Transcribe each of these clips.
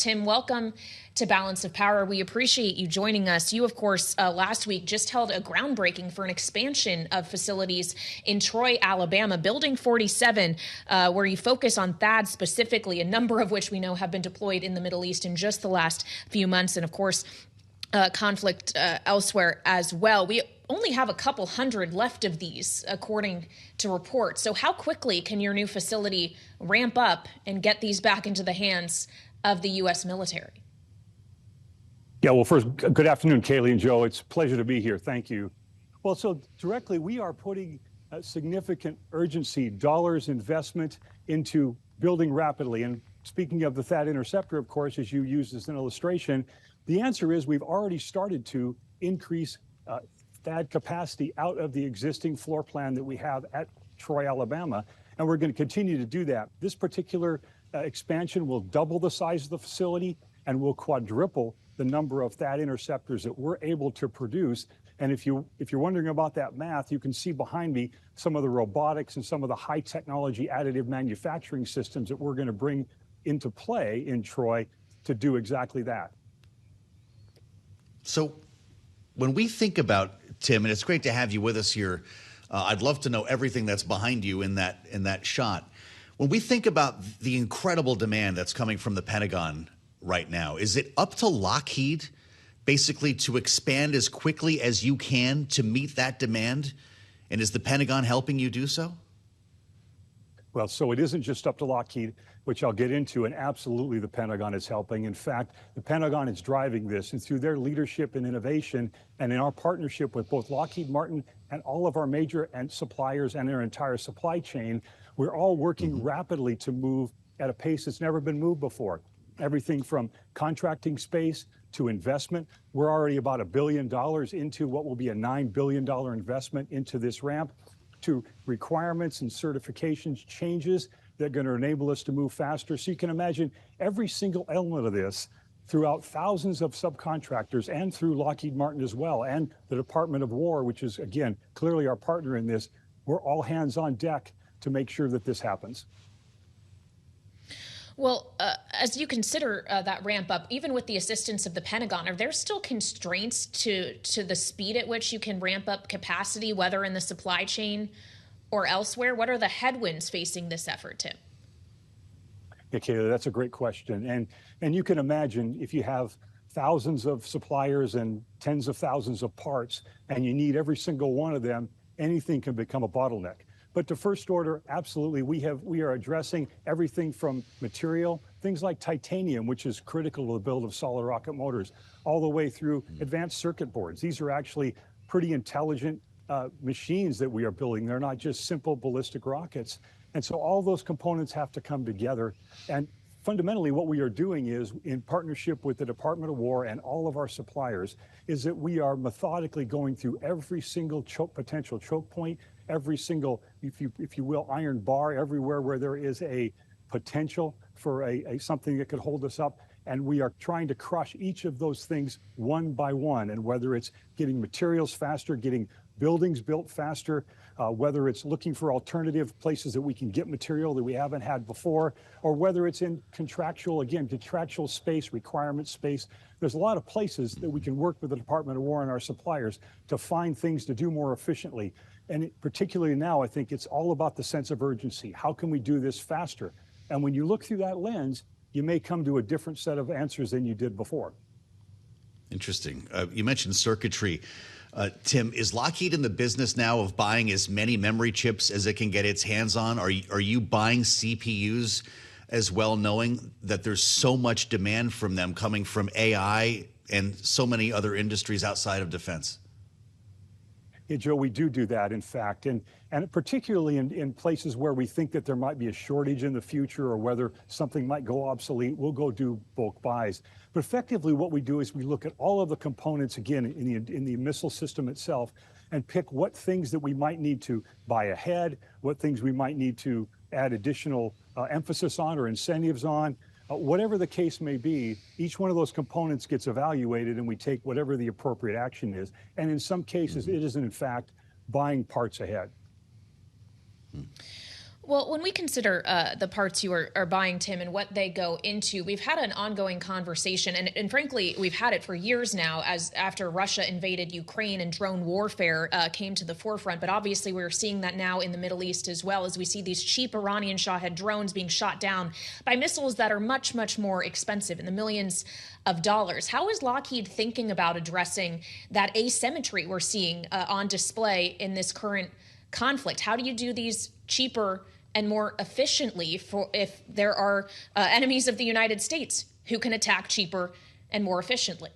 Tim, welcome to Balance of Power. We appreciate you joining us. You, of course, last week just held a groundbreaking for an expansion of facilities in Troy, Alabama, Building 47, where you focus on THAAD specifically, a number of which we know have been deployed in the Middle East in just the last few months, and of course, conflict elsewhere as well. We only have a couple hundred left of these, according to reports. So how quickly can your new facility ramp up and get these back into the hands of the U.S. military? Yeah, well, first, good afternoon, Kaylee and Joe. It's a pleasure to be here. Thank you. Well, so directly, we are putting significant urgency, dollars investment into building rapidly. And speaking of the THAAD interceptor, of course, as you used as an illustration, the answer is we've already started to increase THAAD capacity out of the existing floor plan that we have at Troy, Alabama, and we're going to continue to do that. This particular expansion will double the size of the facility and will quadruple the number of THAAD interceptors that we're able to produce. And if you're wondering about that math, you can see behind me some of the robotics and some of the high technology additive manufacturing systems that we're going to bring into play in Troy to do exactly that. So when we think about, Tim, and it's great to have you with us here, I'd love to know everything that's behind you in that shot. When we think about the incredible demand that's coming from the Pentagon right now, is it up to Lockheed basically to expand as quickly as you can to meet that demand? And is the Pentagon helping you do so? Well, so it isn't just up to Lockheed, which I'll get into, and absolutely the Pentagon is helping. In fact, the Pentagon is driving this, and through their leadership and innovation, and in our partnership with both Lockheed Martin and all of our major suppliers and their entire supply chain, we're all working rapidly to move at a pace that's never been moved before. Everything from contracting space to investment. We're already about $1 billion into what will be a $9 billion investment into this ramp, to requirements and certifications changes that are going to enable us to move faster. So you can imagine every single element of this throughout thousands of subcontractors and through Lockheed Martin as well, and the Department of War, which is, again, clearly our partner in this. We're all hands on deck to make sure that this happens. Well, as you consider that ramp up, even with the assistance of the Pentagon, are there still constraints to the speed at which you can ramp up capacity, whether in the supply chain or elsewhere? What are the headwinds facing this effort, Tim? Yeah, Kayla, that's a great question. And you can imagine if you have thousands of suppliers and tens of thousands of parts, and you need every single one of them, anything can become a bottleneck. But to first order, absolutely, we are addressing everything from material, things like titanium, which is critical to the build of solid rocket motors, all the way through advanced circuit boards. These are actually pretty intelligent machines that we are building. They're not just simple ballistic rockets. And so all those components have to come together. And fundamentally, what we are doing is, in partnership with the Department of War and all of our suppliers, is that we are methodically going through every single potential choke point, every single, if you will, iron bar, everywhere where there is a potential for something that could hold us up. And we are trying to crush each of those things one by one. And whether it's getting materials faster, getting buildings built faster, whether it's looking for alternative places that we can get material that we haven't had before, or whether it's in contractual space, requirement space. There's a lot of places that we can work with the Department of War and our suppliers to find things to do more efficiently. And particularly now, I think it's all about the sense of urgency. How can we do this faster? And when you look through that lens, you may come to a different set of answers than you did before. Interesting. You mentioned circuitry. Tim, is Lockheed in the business now of buying as many memory chips as it can get its hands on? Are you buying CPUs as well, knowing that there's so much demand from them coming from AI and so many other industries outside of defense? Yeah, Joe, we do that, in fact, and particularly in places where we think that there might be a shortage in the future or whether something might go obsolete, we'll go do bulk buys. But effectively what we do is we look at all of the components, again, in the missile system itself, and pick what things that we might need to buy ahead, what things we might need to add additional emphasis on or incentives on. Whatever the case may be, each one of those components gets evaluated and we take whatever the appropriate action is. And in some cases, it is in fact buying parts ahead. Well, when we consider the parts you are buying, Tim, and what they go into, we've had an ongoing conversation, and frankly, we've had it for years now, as after Russia invaded Ukraine and drone warfare came to the forefront. But obviously, we're seeing that now in the Middle East as well, as we see these cheap Iranian Shahed drones being shot down by missiles that are much, much more expensive, in the millions of dollars. How is Lockheed thinking about addressing that asymmetry we're seeing on display in this current conflict? How do you do these cheaper and more efficiently for if there are enemies of the United States who can attack cheaper and more efficiently?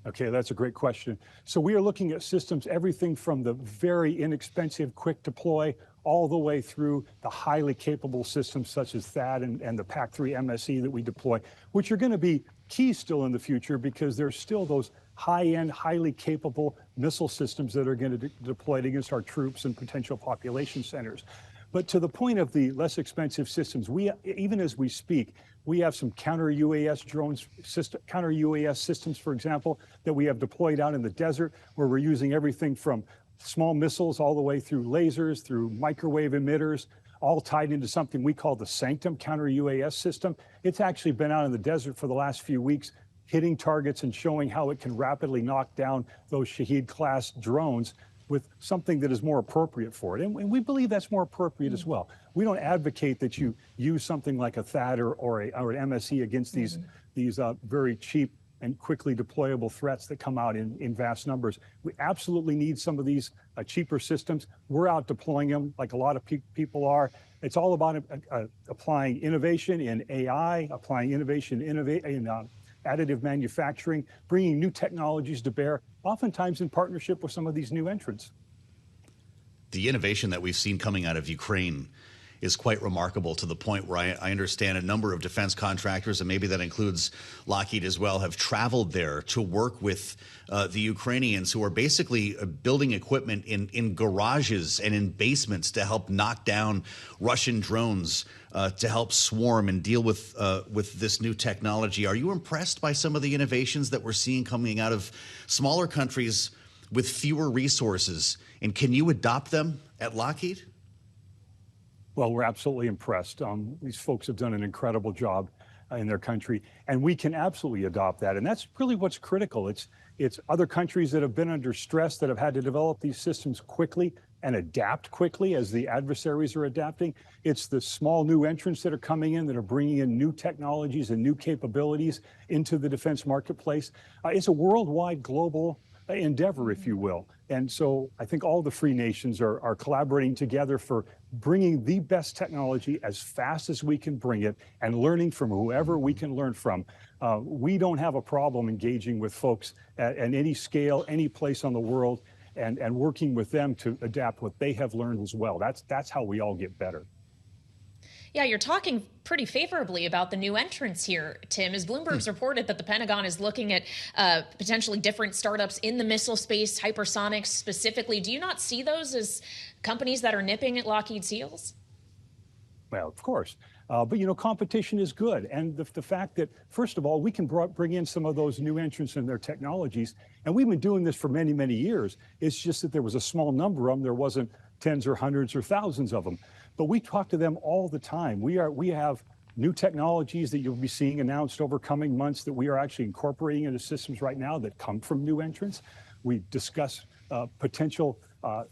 Okay, that's a great question. So we are looking at systems, everything from the very inexpensive, quick deploy, all the way through the highly capable systems such as THAAD and the PAC-3 MSE that we deploy, which are going to be key still in the future because there's still those high-end, highly capable missile systems that are going to be deployed against our troops and potential population centers. But to the point of the less expensive systems, even as we speak, we have some counter-UAS drones, counter-UAS systems, for example, that we have deployed out in the desert, where we're using everything from small missiles all the way through lasers, through microwave emitters, all tied into something we call the Sanctum counter-UAS system. It's actually been out in the desert for the last few weeks, hitting targets and showing how it can rapidly knock down those Shahed-class drones with something that is more appropriate for it. And we believe that's more appropriate as well. We don't advocate that you use something like a THAAD or an MSE against these very cheap and quickly deployable threats that come out in vast numbers. We absolutely need some of these cheaper systems. We're out deploying them like a lot of people are. It's all about applying innovation in AI, applying innovation in additive manufacturing, bringing new technologies to bear, oftentimes in partnership with some of these new entrants. The innovation that we've seen coming out of Ukraine is quite remarkable, to the point where I understand a number of defense contractors, and maybe that includes Lockheed as well, have traveled there to work with the Ukrainians, who are basically building equipment in garages and in basements to help knock down Russian drones, to help swarm and deal with this new technology. Are you impressed by some of the innovations that we're seeing coming out of smaller countries with fewer resources? And can you adopt them at Lockheed? Well, we're absolutely impressed. These folks have done an incredible job in their country, and we can absolutely adopt that. And that's really what's critical. It's other countries that have been under stress that have had to develop these systems quickly and adapt quickly as the adversaries are adapting. It's the small new entrants that are coming in that are bringing in new technologies and new capabilities into the defense marketplace. It's a worldwide global endeavor, if you will. And so I think all the free nations are collaborating together for bringing the best technology as fast as we can bring it and learning from whoever we can learn from. We don't have a problem engaging with folks at any scale, any place on the world, and working with them to adapt what they have learned as well. That's how we all get better. Yeah, you're talking pretty favorably about the new entrants here, Tim. As Bloomberg's reported that the Pentagon is looking at potentially different startups in the missile space, hypersonics specifically. Do you not see those as companies that are nipping at Lockheed's heels? Well, of course. But, competition is good. And the fact that, first of all, we can bring in some of those new entrants and their technologies. And we've been doing this for many, many years. It's just that there was a small number of them. There wasn't tens or hundreds or thousands of them. But we talk to them all the time. We have new technologies that you'll be seeing announced over coming months that we are actually incorporating into systems right now that come from new entrants. We discuss potential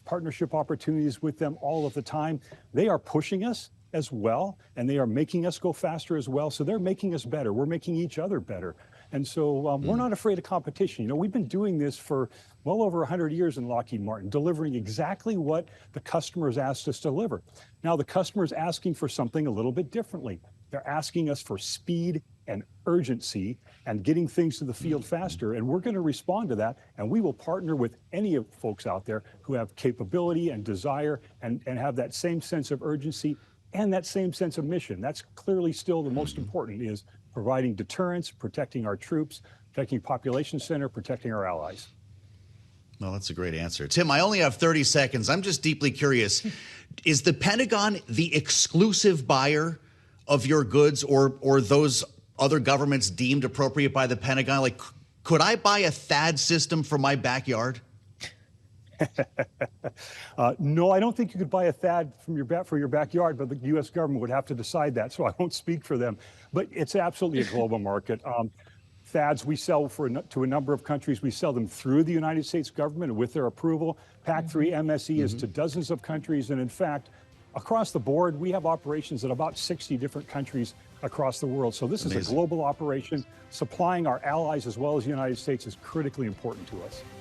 partnership opportunities with them all of the time. They are pushing us as well, and they are making us go faster as well. So they're making us better. We're making each other better. And so we're not afraid of competition. We've been doing this for well over 100 years in Lockheed Martin, delivering exactly what the customers asked us to deliver. Now, the customer is asking for something a little bit differently. They're asking us for speed and urgency and getting things to the field faster. And we're going to respond to that. And we will partner with any of folks out there who have capability and desire and have that same sense of urgency and that same sense of mission. That's clearly still the most important, is providing deterrence, protecting our troops, protecting population center, protecting our allies. Well, that's a great answer. Tim, I only have 30 seconds. I'm just deeply curious. Is the Pentagon the exclusive buyer of your goods, or those other governments deemed appropriate by the Pentagon? Like, could I buy a THAAD system for my backyard? No, I don't think you could buy a THAAD from for your backyard, but the U.S. government would have to decide that, so I won't speak for them. But it's absolutely a global market. THAADs we sell to a number of countries. We sell them through the United States government with their approval. PAC-3 MSE is to dozens of countries, and in fact, across the board, we have operations in about 60 different countries across the world. So this is a global operation. Supplying our allies as well as the United States is critically important to us.